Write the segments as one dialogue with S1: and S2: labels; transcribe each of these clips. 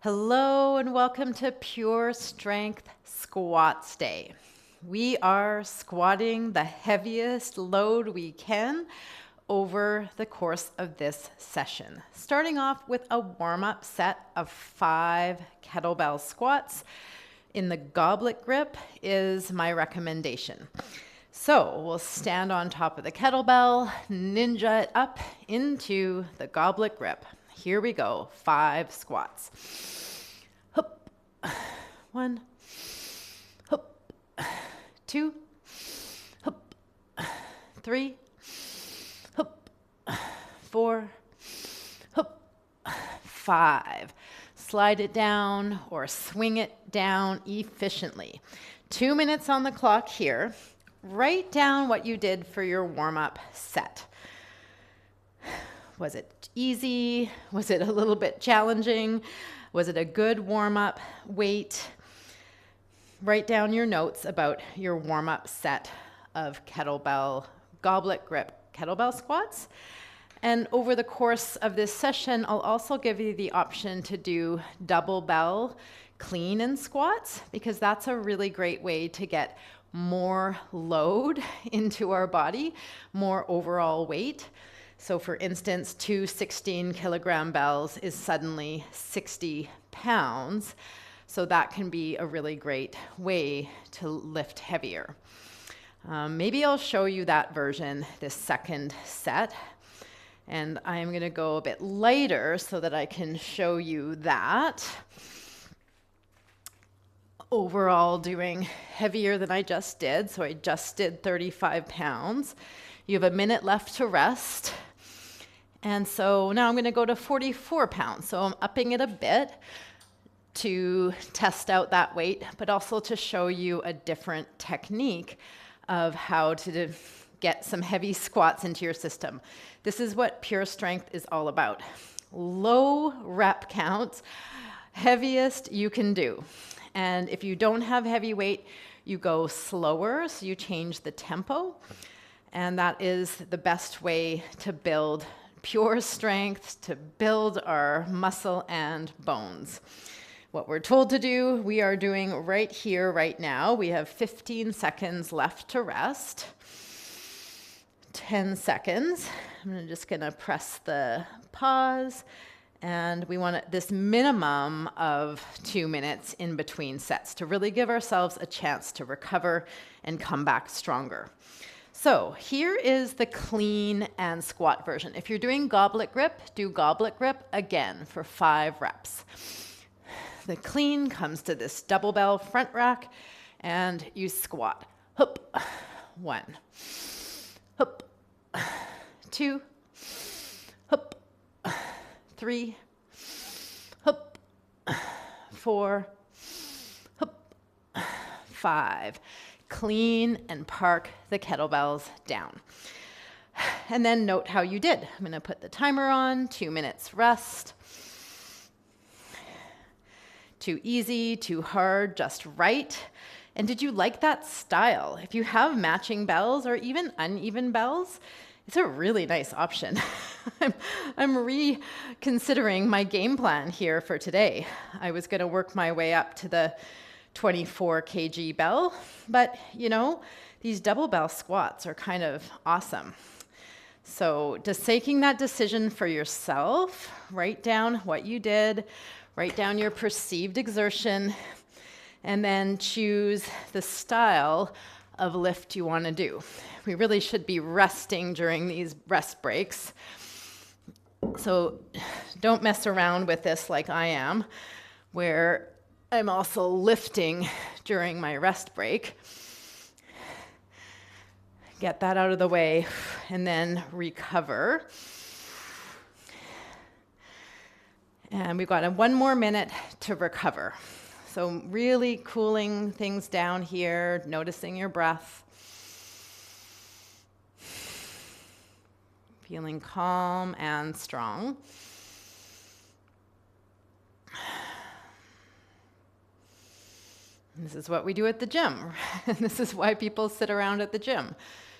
S1: Hello and welcome to Pure Strength Squats Day. We are squatting the heaviest load we can over the course of this session. Starting off with a warm-up set of 5 kettlebell squats in the goblet grip is my recommendation. So we'll stand on top of the kettlebell, ninja it up into the goblet grip. Here we go, 5 squats. Hup, 1, hup, 2, hup, 3, hup, 4, hup, 5. Slide it down or swing it down efficiently. 2 minutes on the clock here. Write down what you did for your warm-up set. Was it easy? Was it a little bit challenging? Was it a good warm-up weight? Write down your notes about your warm-up set of kettlebell goblet grip kettlebell squats. And over the course of this session, I'll also give you the option to do double bell clean and squats, because that's a really great way to get more load into our body, more overall weight. So for instance, 2 16-kilogram bells is suddenly 60 pounds. So that can be a really great way to lift heavier. Maybe I'll show you that version, this second set. And I'm going to go a bit lighter so that I can show you that. Overall doing heavier than I just did. So I just did 35 pounds. You have a minute left to rest. And so now I'm going to go to 44 pounds. So I'm upping it a bit to test out that weight, but also to show you a different technique of how to get some heavy squats into your system. This is what Pure Strength is all about. Low rep counts, heaviest you can do. And if you don't have heavy weight, you go slower, so you change the tempo. And that is the best way to build pure strength, to build our muscle and bones. What we're told to do, we are doing right here, right now. We have 15 seconds left to rest. 10 seconds. I'm just going to press the pause. And we want this minimum of 2 minutes in between sets to really give ourselves a chance to recover and come back stronger. So here is the clean and squat version. If you're doing goblet grip, do goblet grip again for 5 reps. The clean comes to this double bell front rack and you squat. Hup, 1, hup, 2, hup, 3, hup, 4, hup, 5. Clean and park the kettlebells down. And then note how you did. I'm going to put the timer on, 2 minutes rest. Too easy, too hard, just right. And did you like that style? If you have matching bells or even uneven bells, it's a really nice option. I'm reconsidering my game plan here for today. I was going to work my way up to the 24 kg bell, but you know, these double bell squats are kind of awesome. So just taking that decision for yourself, write down what you did, write down your perceived exertion, and then choose the style of lift you want to do. We really should be resting during these rest breaks. So don't mess around with this like I am, where I'm also lifting during my rest break. Get that out of the way and then recover. And we've got 1 more minute to recover. So really cooling things down here, noticing your breath. Feeling calm and strong. This is what we do at the gym. This is why people sit around at the gym,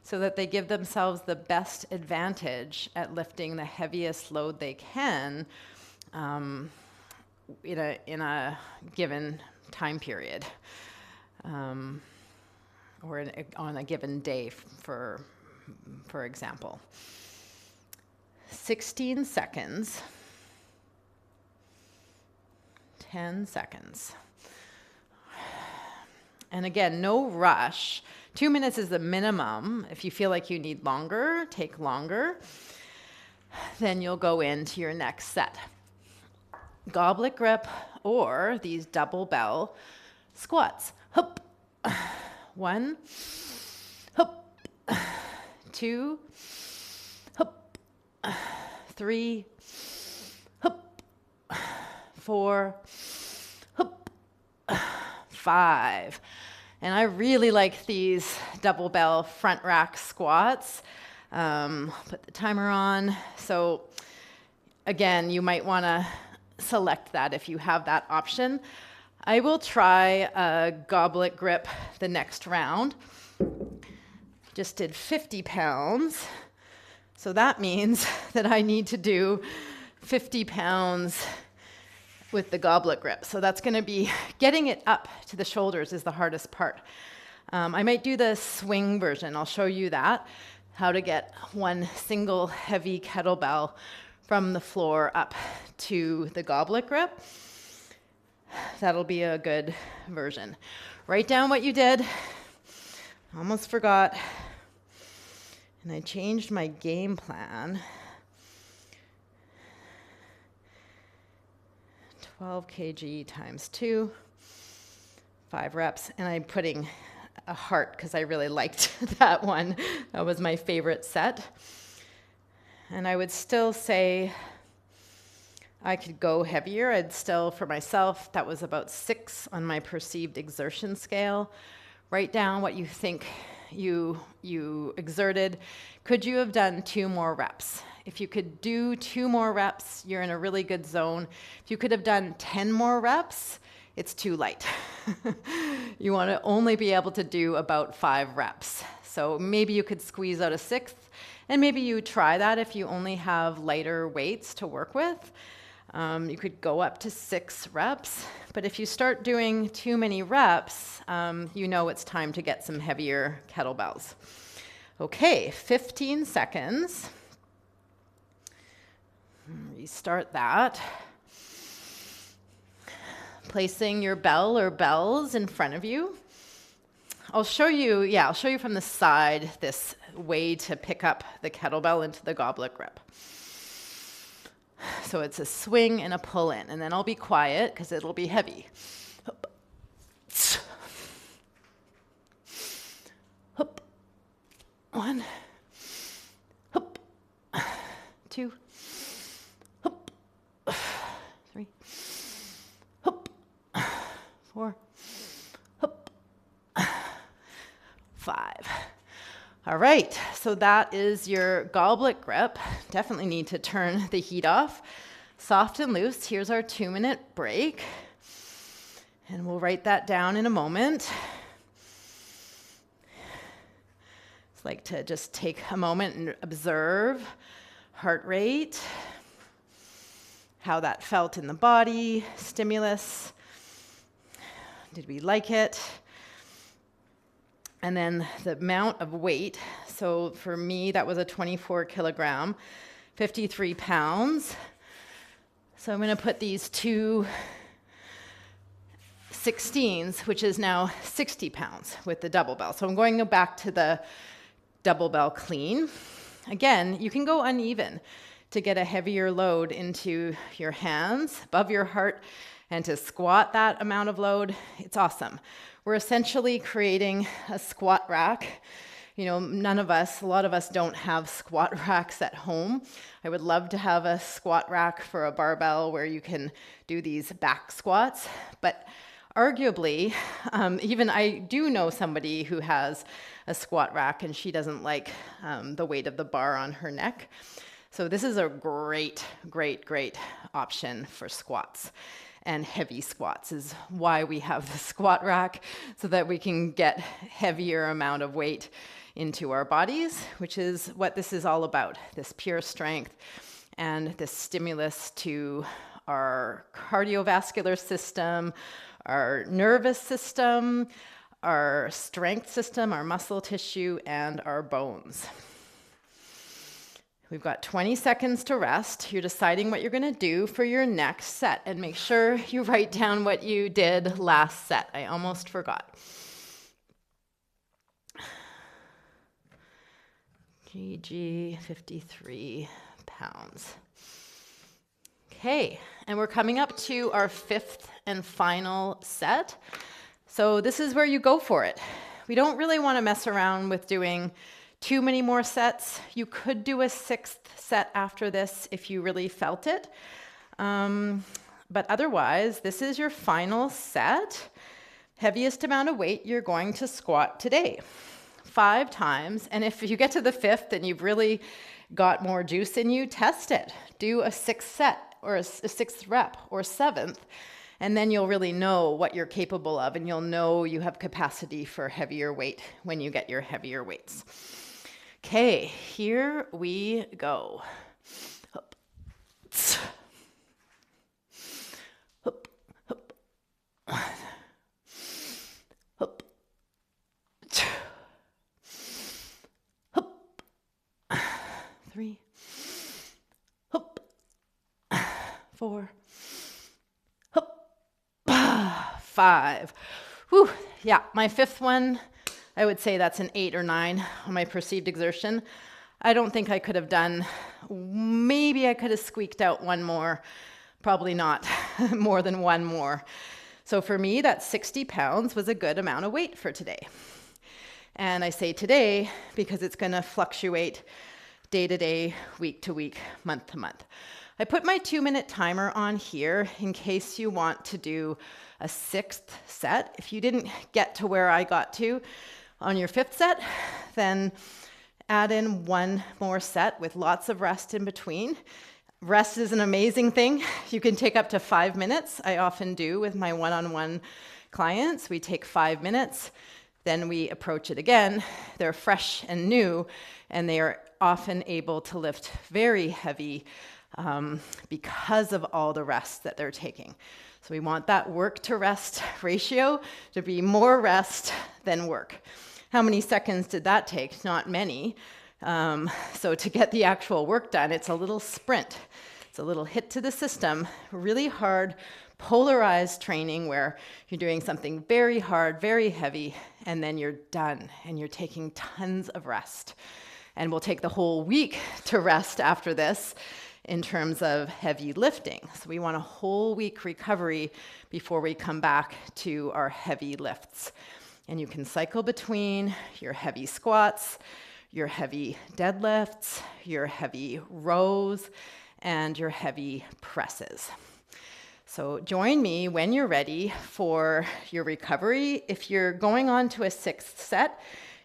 S1: so that they give themselves the best advantage at lifting the heaviest load they can in a given time period, or on a given day, for example. 16 seconds, 10 seconds. And again, no rush. 2 minutes is the minimum. If you feel like you need longer, take longer. Then you'll go into your next set. Goblet grip or these double bell squats. Hup. 1, hup. 2, hup. 3, hup. 4, hup. 5. And I really like these double bell front rack squats. Put the timer on. So again, you might want to select that if you have that option. I will try a goblet grip the next round. Just did 50 pounds. So that means that I need to do 50 pounds with the goblet grip. So that's going to be getting it up to the shoulders is the hardest part. I might do the swing version. I'll show you that, how to get one single heavy kettlebell from the floor up to the goblet grip. That'll be a good version. Write down what you did. Almost forgot. And I changed my game plan. 12 kg times 2, 5 reps. And I'm putting a heart because I really liked that one. That was my favorite set. And I would still say I could go heavier. I'd still, for myself, that was about 6 on my perceived exertion scale. Write down what you think you exerted. Could you have done 2 more reps? If you could do 2 more reps, you're in a really good zone. If you could have done 10 more reps, it's too light. You want to only be able to do about 5 reps. So maybe you could squeeze out a 6th, and maybe you try that if you only have lighter weights to work with. You could go up to 6 reps, but if you start doing too many reps, you know it's time to get some heavier kettlebells. Okay, 15 seconds. Restart that. Placing your bell or bells in front of you. I'll show you from the side this way to pick up the kettlebell into the goblet grip. So it's a swing and a pull in, and then I'll be quiet because it'll be heavy. Hup. Hup. 1. Hup. 2. Hup. 3. Hup. 4. Hup. 5. All right, so that is your goblet grip. Definitely need to turn the heat off. Soft and loose. Here's our 2-minute break. And we'll write that down in a moment. It's like to just take a moment and observe heart rate, how that felt in the body, stimulus. Did we like it? And then the amount of weight. So for me, that was a 24 kilogram, 53 pounds. So I'm going to put these 2 16s, which is now 60 pounds with the double bell. So I'm going to go back to the double bell clean. Again, you can go uneven to get a heavier load into your hands above your heart and to squat that amount of load. It's awesome. We're essentially creating a squat rack. You know, a lot of us don't have squat racks at home. I would love to have a squat rack for a barbell where you can do these back squats. But arguably, even I do know somebody who has a squat rack and she doesn't like the weight of the bar on her neck. So this is a great, great, great option for squats. And heavy squats is why we have the squat rack, so that we can get heavier amount of weight into our bodies, which is what this is all about, this pure strength and this stimulus to our cardiovascular system, our nervous system, our strength system, our muscle tissue, and our bones. We've got 20 seconds to rest. You're deciding what you're going to do for your next set, and make sure you write down what you did last set. I almost forgot. GG, 53 pounds. Okay, and we're coming up to our 5th and final set. So this is where you go for it. We don't really want to mess around with doing too many more sets. You could do a 6th set after this if you really felt it. But otherwise, this is your final set. Heaviest amount of weight you're going to squat today. 5 times. And if you get to the 5th and you've really got more juice in you, test it. Do a 6th set or a 6th rep or 7th. And then you'll really know what you're capable of, and you'll know you have capacity for heavier weight when you get your heavier weights. Okay, here we go. Hup. Hup. Hup. Hup. Hup. 3. Hup. 4. Hup. 5. Whew. Yeah, my 5th one, I would say that's an 8 or 9 on my perceived exertion. I don't think I could have done, maybe I could have squeaked out one more, probably not more than one more. So for me, that 60 pounds was a good amount of weight for today. And I say today because it's going to fluctuate day to day, week to week, month to month. I put my 2-minute timer on here in case you want to do a 6th set. If you didn't get to where I got to on your 5th set, then add in one more set with lots of rest in between. Rest is an amazing thing. You can take up to 5 minutes. I often do with my one-on-one clients. We take 5 minutes, then we approach it again. They're fresh and new, and they are often able to lift very heavy because of all the rest that they're taking. So we want that work to rest ratio to be more rest than work. How many seconds did that take? Not many. So to get the actual work done, it's a little sprint. It's a little hit to the system, really hard, polarized training where you're doing something very hard, very heavy, and then you're done and you're taking tons of rest. And we'll take the whole week to rest after this in terms of heavy lifting. So we want a whole week recovery before we come back to our heavy lifts. And you can cycle between your heavy squats, your heavy deadlifts, your heavy rows, and your heavy presses. So join me when you're ready for your recovery. If you're going on to a 6th set,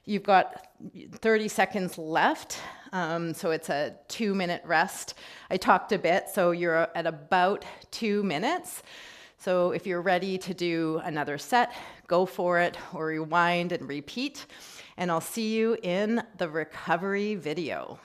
S1: you've got 30 seconds left. So it's a 2-minute rest. I talked a bit, so you're at about 2 minutes. So if you're ready to do another set, go for it, or rewind and repeat. And I'll see you in the recovery video.